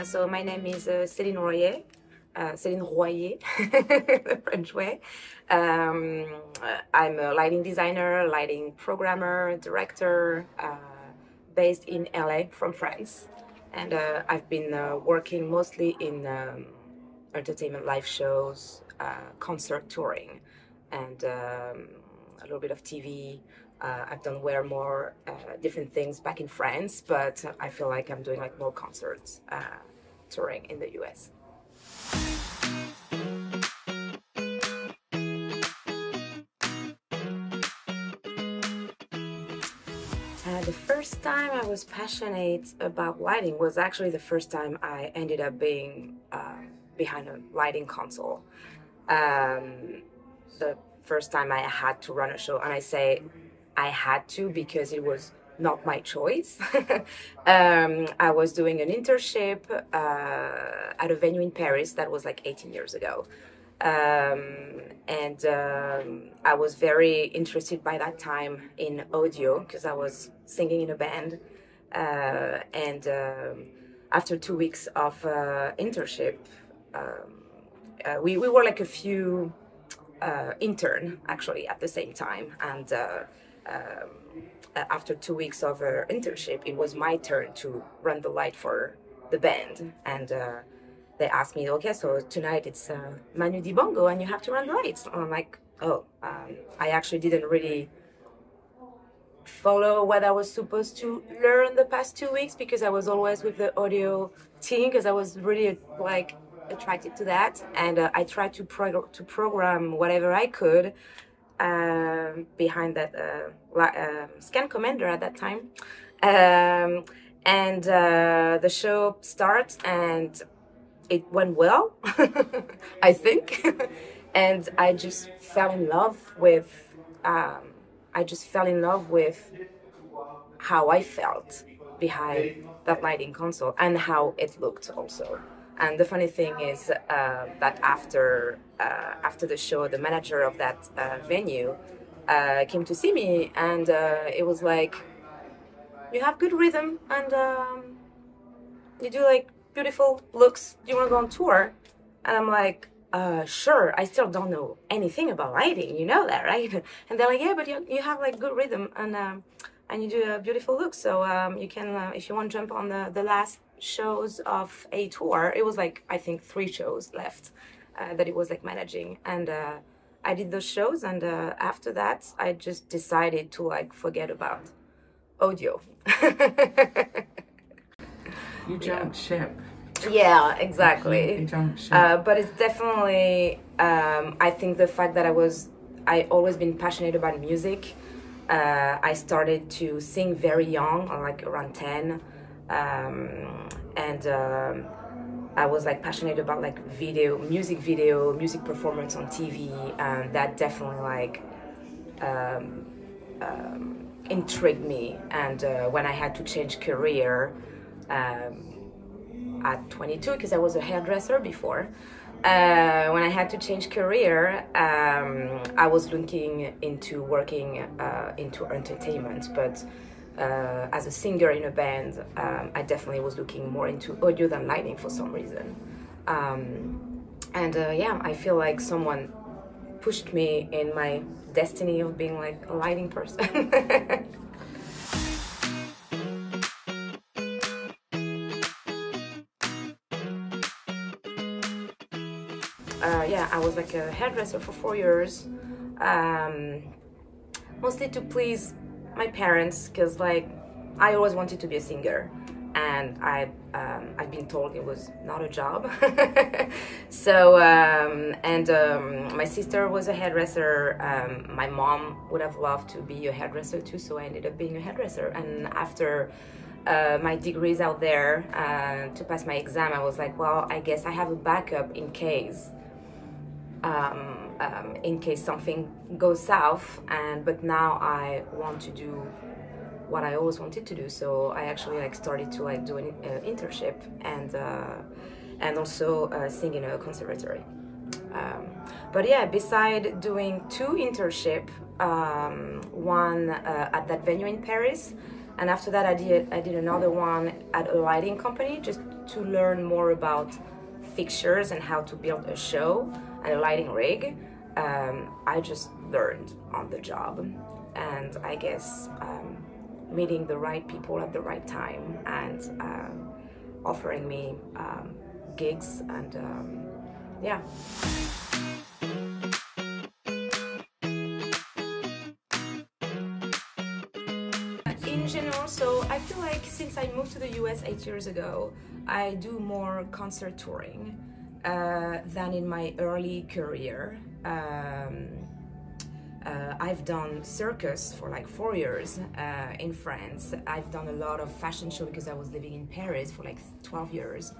So my name is Celine Royer, Celine Royer, the French way. I'm a lighting designer, lighting programmer, director, based in LA from France. And I've been working mostly in entertainment live shows, concert touring, and a little bit of TV. I've done way more different things back in France, but I feel like I'm doing like more concerts touring in the US. The first time I was passionate about lighting was actually the first time I ended up being behind a lighting console. The first time I had to run a show, and I say I had to because it was not my choice. I was doing an internship at a venue in Paris that was like 18 years ago. I was very interested by that time in audio because I was singing in a band. After 2 weeks of internship, we were like a few intern actually at the same time. And after 2 weeks of internship, it was my turn to run the light for the band. And they asked me, okay, so tonight it's Manu Dibango and you have to run the lights. And I'm like, oh, I actually didn't really follow what I was supposed to learn the past 2 weeks because I was always with the audio team because I was really like attracted to that. And I tried to program whatever I could behind that scan commander at that time. The show starts and it went well, I think. And I just fell in love with, how I felt behind that lighting console and how it looked also. And the funny thing is that after the show, the manager of that venue came to see me, and it was like, you have good rhythm and you do like beautiful looks. Do you want to go on tour? And I'm like, sure. I still don't know anything about lighting. You know that, right? And they're like, yeah, but you have like good rhythm and you do a beautiful look. So you can, if you want to jump on the last shows of a tour. It was like, I think 3 shows left that it was like managing. And I did those shows. And after that, I just decided to like forget about audio. You jumped ship. Yeah, exactly. You jumped ship. But it's definitely, I think the fact that I always been passionate about music. I started to sing very young, like around 10. I was like passionate about like music performance on TV, and that definitely like intrigued me. And when I had to change career at 22, because I was a hairdresser before, when I had to change career, I was looking into working into entertainment, but as a singer in a band, I definitely was looking more into audio than lighting for some reason. Yeah, I feel like someone pushed me in my destiny of being like a lighting person. Yeah, I was like a hairdresser for 4 years, mostly to please my parents, because like I always wanted to be a singer, and I've been told it was not a job. So my sister was a hairdresser. My mom would have loved to be a hairdresser too, so I ended up being a hairdresser. And after my degrees out there to pass my exam, I was like, well, I guess I have a backup in case something goes south. But now I want to do what I always wanted to do, so I actually like started to like do an internship and also sing in a conservatory. But yeah, beside doing 2 internships, one at that venue in Paris And after that, I did another one at a lighting company just to learn more about fixtures and how to build a show and a lighting rig. I just learned on the job, and I guess meeting the right people at the right time and offering me gigs, and yeah. In general, so I feel like since I moved to the US 8 years ago, I do more concert touring than in my early career. I've done circus for like 4 years in France. I've done a lot of fashion show because I was living in Paris for like 12 years.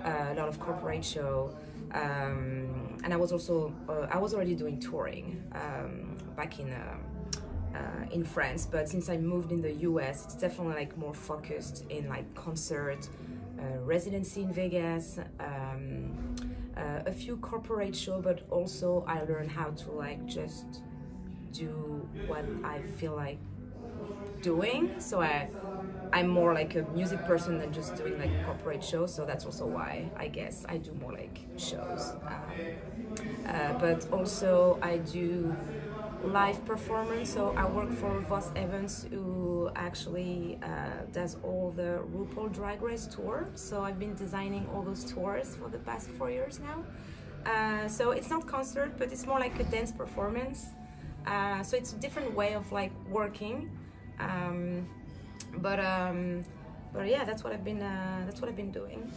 A lot of corporate show, and I was also I was already doing touring back in France, but since I moved in the US, it's definitely like more focused in like concert, residency in Vegas, a few corporate show, but also I learned how to like just do what I feel like doing. So I'm more like a music person than just doing like a corporate show, so that's also why I guess I do more like shows. But also I do live performance, so I work for Voss Evans, who actually does all the Rupaul Drag Race tour, so I've been designing all those tours for the past 4 years now. So it's not concert, but it's more like a dance performance, so it's a different way of like working, but yeah, that's what I've been doing.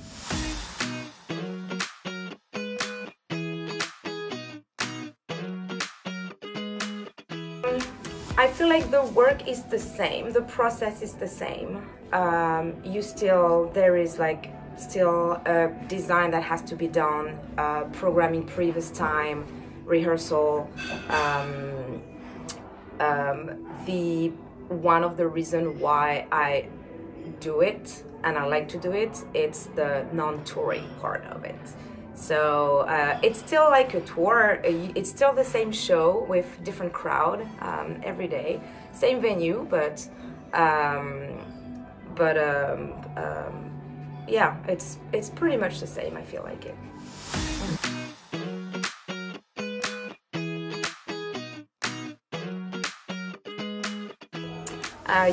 I feel like the work is the same, the process is the same. There is like still a design that has to be done, programming previous time, rehearsal. One of the reasons why I do it, and I like to do it, it's the non-touring part of it. So it's still like a tour, it's still the same show with different crowd every day, same venue, but yeah, it's pretty much the same, I feel like it.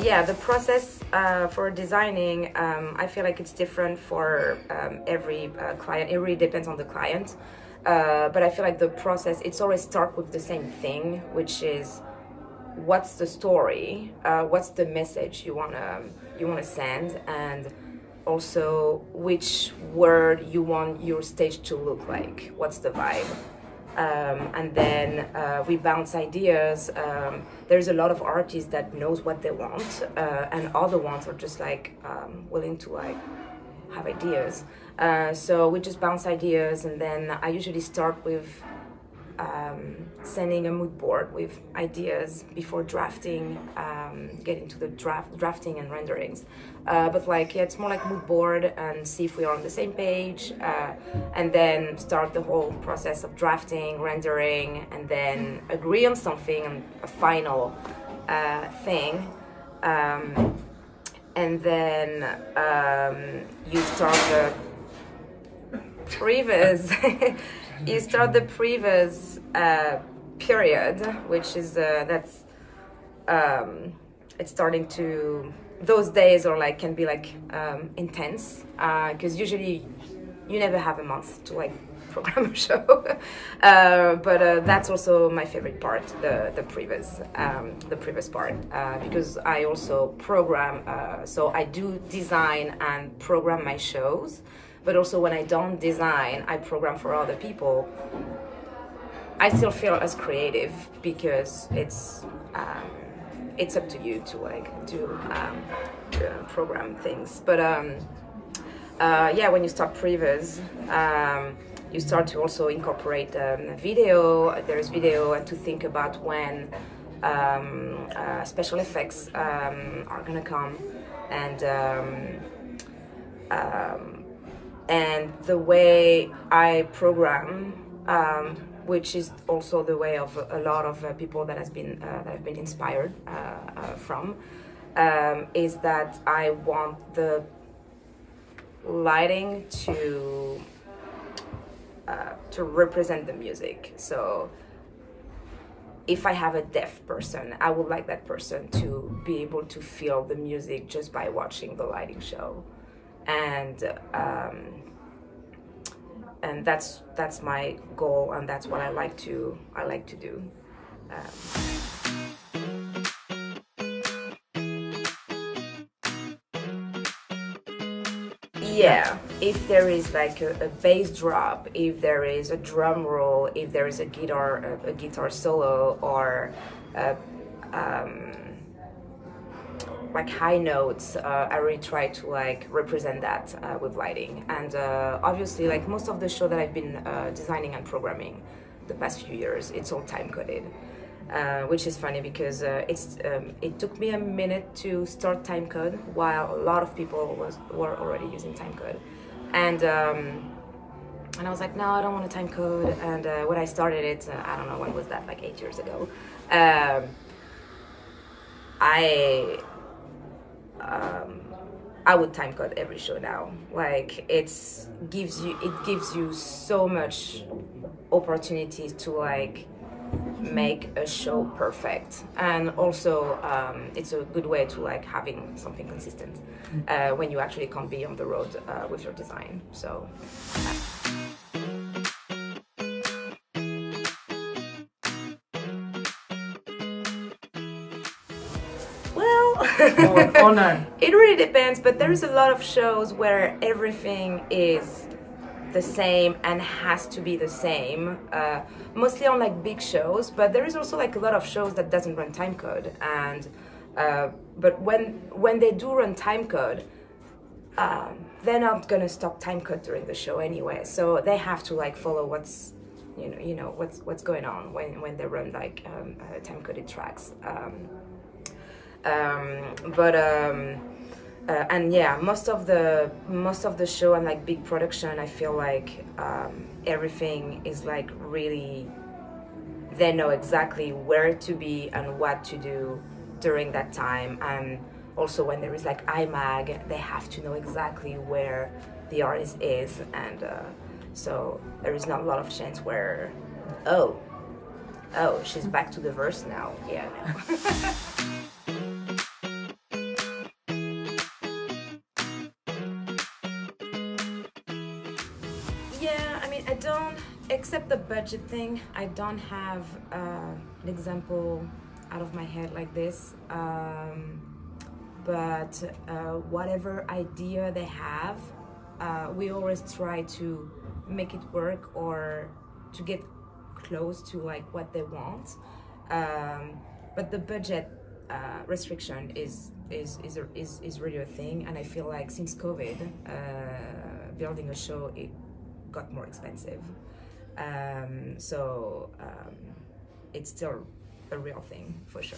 Yeah, the process for designing, I feel like it's different for every client. It really depends on the client, but I feel like the process, it's always start with the same thing, which is what's the story, what's the message you wanna send, and also which word you want your stage to look like, what's the vibe. And then we bounce ideas. There's a lot of artists that knows what they want, and other ones are just like willing to like have ideas. So we just bounce ideas, and then I usually start with sending a mood board with ideas before drafting, getting to the drafting and renderings. But like, yeah, it's more like mood board and see if we are on the same page, and then start the whole process of drafting, rendering, and then agree on something and a final thing. And then you start the previs. You start the previs period, which is that's it's starting to, those days are like, can be like intense, because usually you never have a month to like program a show. But that's also my favorite part, the previs part, because I also program, so I do design and program my shows, but also when I don't design, I program for other people. I still feel as creative because it's up to you to like do program things. But yeah, when you start previs, you start to also incorporate video. There is video, and to think about when special effects are gonna come, and the way I program, which is also the way of a lot of people that have been inspired from. is that I want the lighting to represent the music. So if I have a deaf person, I would like that person to be able to feel the music just by watching the lighting show, and that's my goal, and that's what I like to do. Yeah, if there is like a bass drop, if there is a drum roll, if there is a guitar solo, or like high notes, I really try to like represent that with lighting. And obviously, like most of the show that I've been designing and programming the past few years, it's all time coded. Which is funny because it took me a minute to start timecode, while a lot of people were already using timecode, and I was like, no, I don't want to timecode. And when I started it, I don't know, when was that, like 8 years ago, I would timecode every show now. Like it gives you so much opportunities to like make a show perfect, and also it's a good way to like having something consistent when you actually can't be on the road with your design. So or no? It really depends, but there is a lot of shows where everything is the same and has to be the same, mostly on like big shows, but there is also like a lot of shows that doesn't run timecode, and but when they do run timecode, they're not gonna stop timecode during the show anyway, so they have to like follow what's what's going on when they run like time-coded tracks. And yeah, most of the show and like big production, I feel like everything is like really, they know exactly where to be and what to do during that time. And also when there is like IMAG, they have to know exactly where the artist is, and so there is not a lot of chance where oh she's back to the verse now. Yeah, no. I don't, except the budget thing, I don't have an example out of my head like this, but whatever idea they have, we always try to make it work or to get close to like what they want, but the budget restriction is really a thing, and I feel like since COVID, building a show, it got more expensive, so it's still a real thing for sure.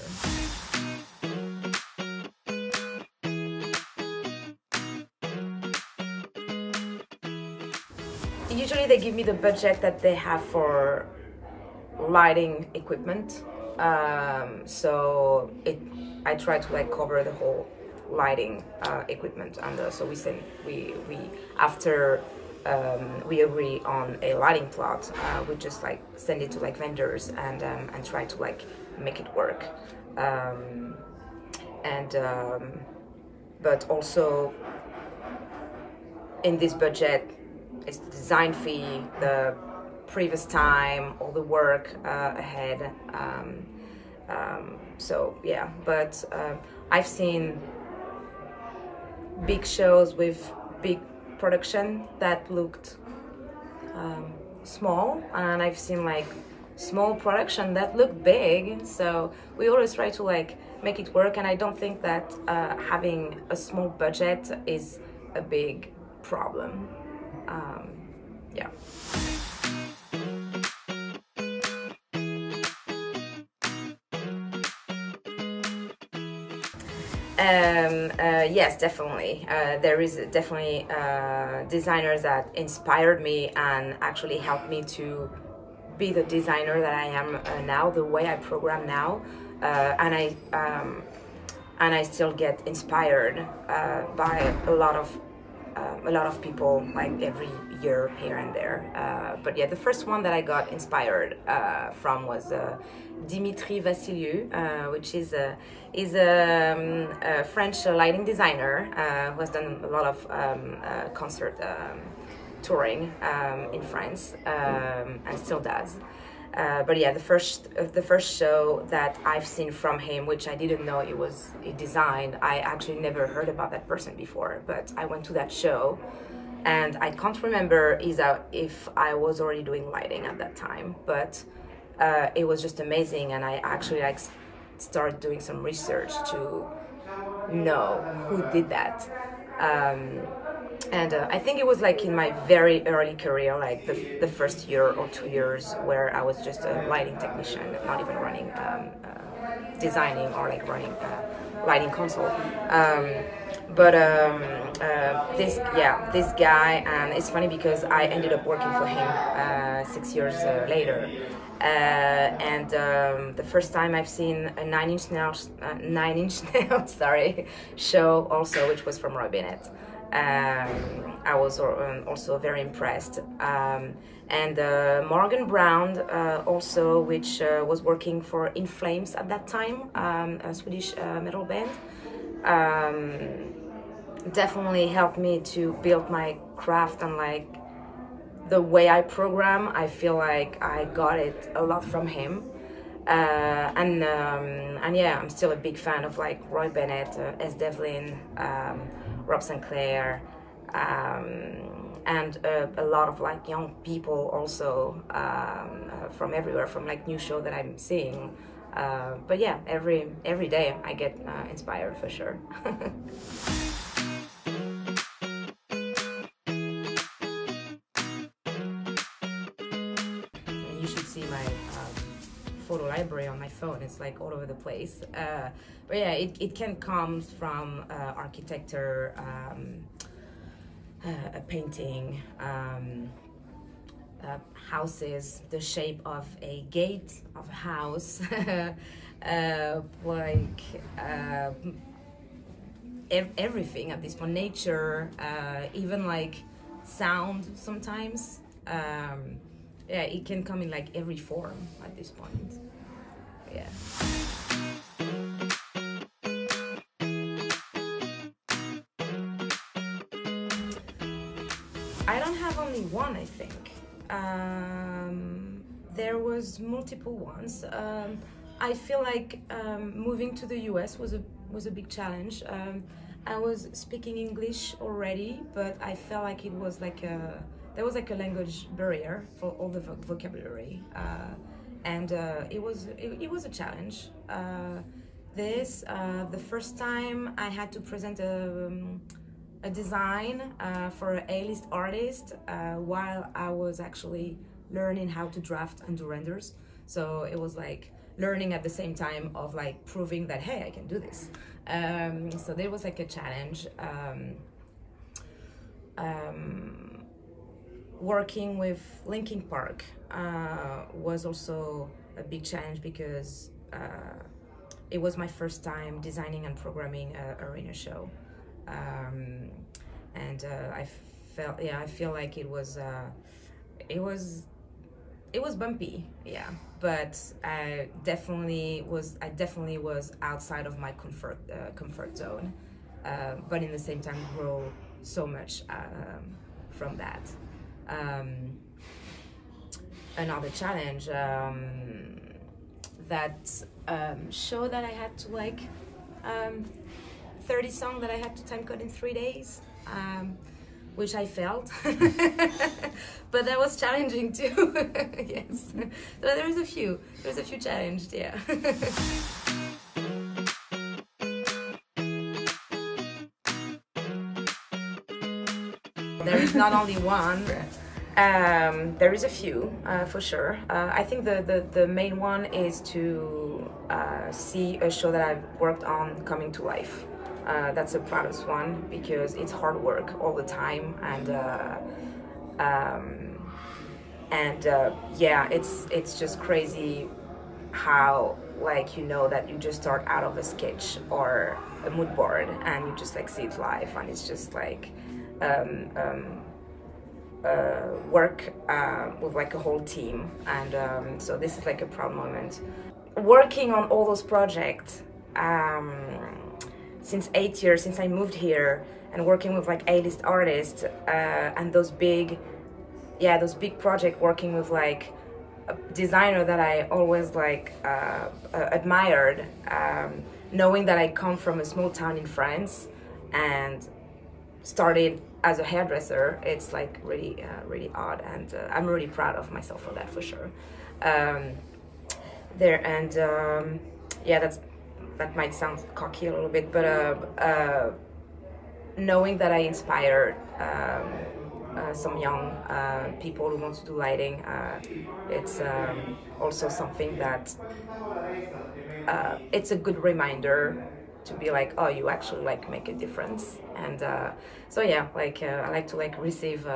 Usually they give me the budget that they have for lighting equipment, so I try to like cover the whole lighting equipment, and so we after we agree on a lighting plot, we just like send it to like vendors and try to like make it work, but also in this budget, it's the design fee, the previous time, all the work ahead, so yeah. But I've seen big shows with big production that looked small, and I've seen like small production that looked big, so we always try to like make it work, and I don't think that having a small budget is a big problem. Yeah. Yes, definitely. There is definitely designers that inspired me and actually helped me to be the designer that I am now, the way I program now. And and I still get inspired by a lot of people, like every year here and there. But yeah, the first one that I got inspired from was Dimitri Vassiliou, which is a French lighting designer who has done a lot of concert touring in France and still does. But yeah, the first show that I've seen from him, which I didn't know it was a design, I actually never heard about that person before, but I went to that show and I can't remember if I was already doing lighting at that time, but it was just amazing, and I actually like started doing some research to know who did that. And I think it was like in my very early career, like the first year or 2 years, where I was just a lighting technician, not even running, designing or like running lighting console. This guy, and it's funny because I ended up working for him 6 years later. The first time I've seen a Nine Inch Nails, sorry, show also, which was from Roy Bennett. I was also very impressed. And Morgan Brown also, which was working for In Flames at that time, a Swedish metal band. Definitely helped me to build my craft, and like the way I program, I feel like I got it a lot from him. And yeah, I'm still a big fan of like Roy Bennett, S. Devlin, Rob Sinclair, and a lot of like young people also from everywhere, from like new show that I'm seeing. But yeah, every day I get inspired for sure. You should see my photo library on my phone. It's like all over the place. But yeah, it can come from architecture, a painting, houses, the shape of a gate of a house, everything at this point, nature, even like sound sometimes. Yeah, it can come in like every form at this point. Yeah. I don't have only one, I think. There was multiple ones. I feel like moving to the US was a big challenge. I was speaking English already, but I felt like it was like there was like a language barrier for all the vocabulary, and it was a challenge. The first time I had to present a design for an A-list artist while I was actually learning how to draft and do renders. So it was like learning at the same time of like proving that, hey, I can do this. So there was like a challenge. Working with Linkin Park was also a big challenge because it was my first time designing and programming an arena show. I feel like it was bumpy, yeah, but I definitely was outside of my comfort zone, but in the same time grow so much from that. Another challenge, that show that I had to like 30 songs that I had to time code in 3 days, which I failed, but that was challenging too. Yes, so there's a few challenged, yeah. There is not only one. There is a few, for sure. I think the main one is to see a show that I've worked on coming to life. That's the proudest one because it's hard work all the time, and yeah, it's just crazy how like you know that you just start out of a sketch or a mood board and you just like see it live, and it's just like work with like a whole team, and so this is like a proud moment. Working on all those projects since 8 years, since I moved here, and working with like A-list artists and those big projects, working with like a designer that I always like admired, knowing that I come from a small town in France and started as a hairdresser, it's like really really odd, and I'm really proud of myself for that, for sure. Yeah, that might sound cocky a little bit, but knowing that I inspired some young people who want to do lighting, it's also something that it's a good reminder to be like, oh, you actually like make a difference. And so yeah, like I like to like receive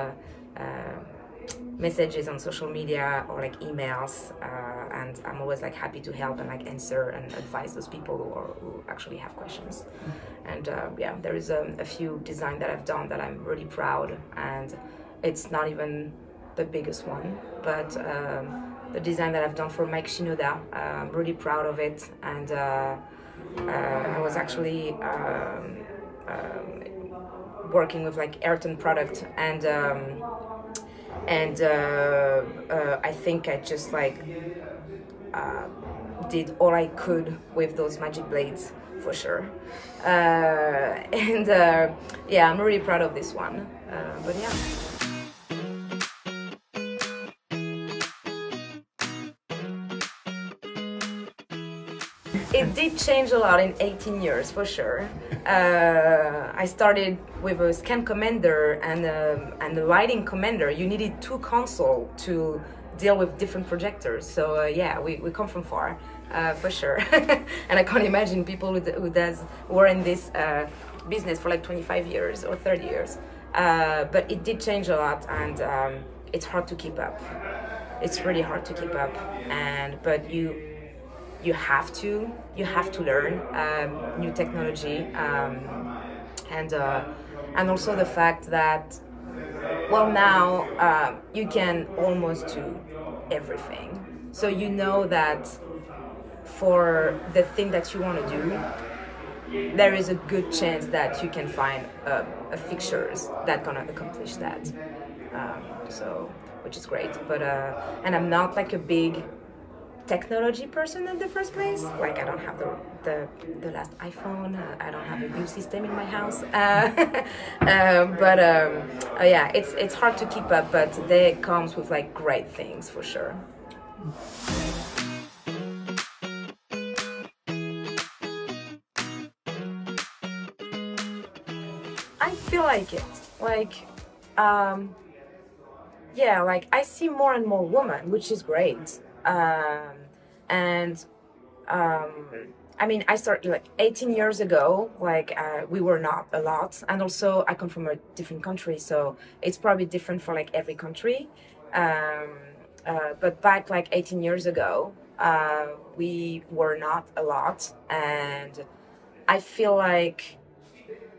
messages on social media or like emails, and I'm always like happy to help and like answer and advise those people who actually have questions. And yeah, there is a few designs that I've done that I'm really proud, and it's not even the biggest one, but the design that I've done for Mike Shinoda, I'm really proud of it. And I was actually working with like Ayrton product, and I think I just like did all I could with those magic blades, for sure. And yeah, I'm really proud of this one. But yeah. It did change a lot in 18 years, for sure. I started with a scan commander and a lighting commander. You needed 2 consoles to deal with different projectors. So yeah, we come from far, for sure. And I can't imagine people who were in this business for like 25 years or 30 years. But it did change a lot, and it's hard to keep up. It's really hard to keep up, but you have to learn new technology, and also the fact that, well, now you can almost do everything. So you know that for the thing that you want to do, there is a good chance that you can find a fixtures that gonna accomplish that. So, which is great. But and I'm not like a big technology person in the first place. Like, I don't have the last iPhone. I don't have a view system in my house. But yeah, it's hard to keep up, but they comes with like great things, for sure. I feel like it. Like, yeah, like I see more and more women, which is great. I mean, I started like 18 years ago, like we were not a lot, and also I come from a different country, so it's probably different for like every country. But back like 18 years ago, we were not a lot, and I feel like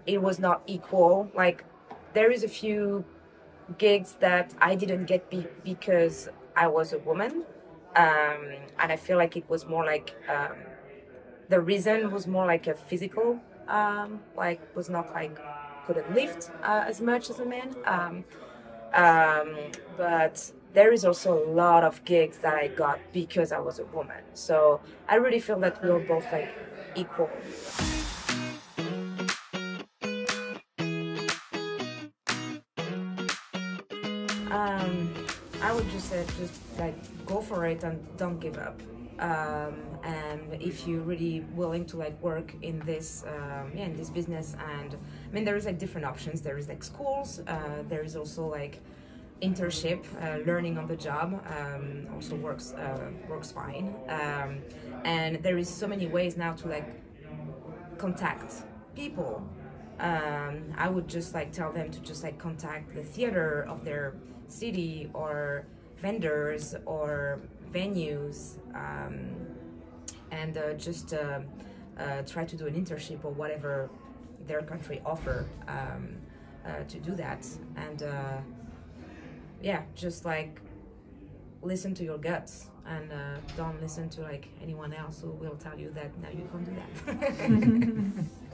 it was not equal. Like, there is a few gigs that I didn't get because I was a woman. And I feel like it was more like the reason was more like a physical, like was not like couldn't lift as much as a man. But there is also a lot of gigs that I got because I was a woman. So I really feel that we were both like equal. I would just say, just like go for it and don't give up. And if you're really willing to like work in this, in this business, and I mean, there is like different options. There is like schools. There is also like internship, learning on the job. Also works fine. And there is so many ways now to like contact people. I would just like tell them to just like contact the theater of their city, or vendors, or venues, and just try to do an internship or whatever their country offer to do that. And yeah, just like listen to your guts, and don't listen to like anyone else who will tell you that now you can't do that.